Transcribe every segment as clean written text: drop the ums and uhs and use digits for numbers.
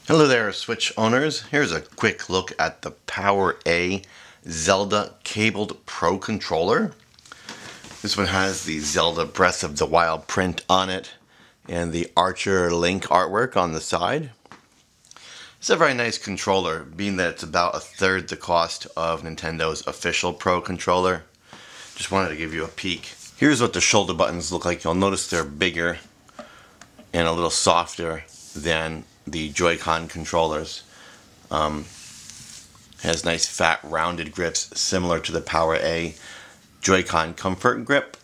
Hello there, Switch owners. Here's a quick look at the PowerA Zelda Cabled Pro Controller. This one has the Zelda Breath of the Wild print on it and the Archer Link artwork on the side. It's a very nice controller, being that it's about a third the cost of Nintendo's official Pro Controller. Just wanted to give you a peek. Here's what the shoulder buttons look like. You'll notice they're bigger and a little softer than the JoyCon controllers. Has nice fat rounded grips similar to the PowerA JoyCon Comfort Grip.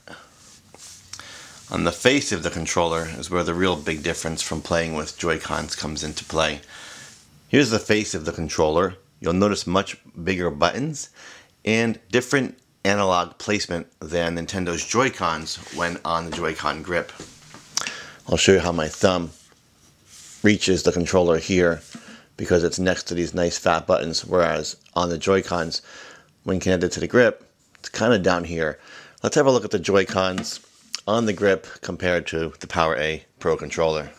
On the face of the controller is where the real big difference from playing with JoyCons comes into play. Here's the face of the controller. You'll notice much bigger buttons and different analog placement than Nintendo's JoyCons when on the JoyCon Grip. I'll show you how my thumb reaches the controller here because it's next to these nice fat buttons, whereas on the JoyCons, when connected to the grip, it's kind of down here. Let's have a look at the JoyCons on the grip compared to the PowerA Pro Controller.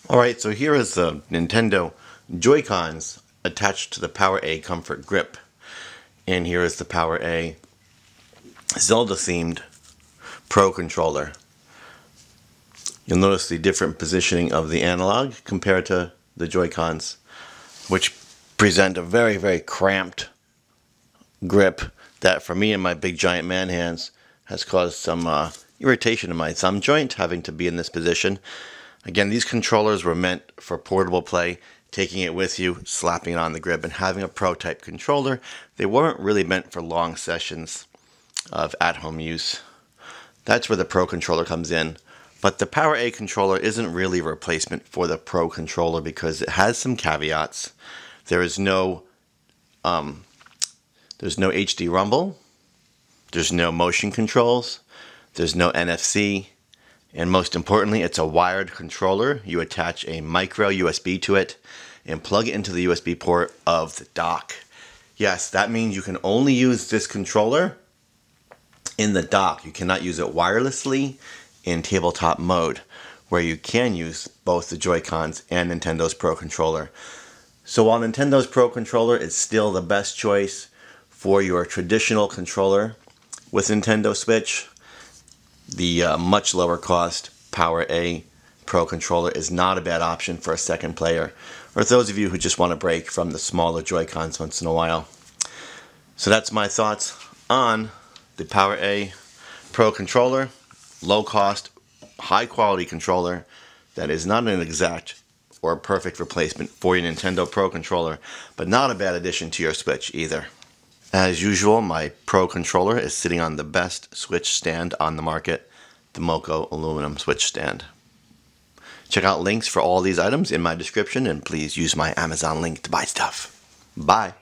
Alright, so here is the Nintendo JoyCons attached to the PowerA Comfort Grip. And here is the PowerA Zelda themed Pro Controller. You'll notice the different positioning of the analog compared to the JoyCons, which present a very, very cramped grip that for me and my big giant man hands has caused some irritation in my thumb joint having to be in this position. Again, these controllers were meant for portable play, taking it with you, slapping it on the grip, and having a Pro type controller. They weren't really meant for long sessions of at-home use. That's where the Pro Controller comes in. But the PowerA controller isn't really a replacement for the Pro Controller because it has some caveats. There's no HD rumble, there's no motion controls, there's no NFC, and most importantly, it's a wired controller. You attach a micro USB to it and plug it into the USB port of the dock. Yes, that means you can only use this controller in the dock. You cannot use it wirelessly in tabletop mode, where you can use both the JoyCons and Nintendo's Pro Controller. So while Nintendo's Pro Controller is still the best choice for your traditional controller with Nintendo Switch, the much lower cost PowerA Pro Controller is not a bad option for a second player, or those of you who just want a break from the smaller JoyCons once in a while. So that's my thoughts on the PowerA Pro Controller. Low cost, high quality controller that is not an exact or perfect replacement for your Nintendo Pro Controller, but not a bad addition to your Switch either. As usual, my Pro Controller is sitting on the best Switch stand on the market, the Moco aluminum Switch stand. Check out links for all these items in my description, and please use my Amazon link to buy stuff. Bye!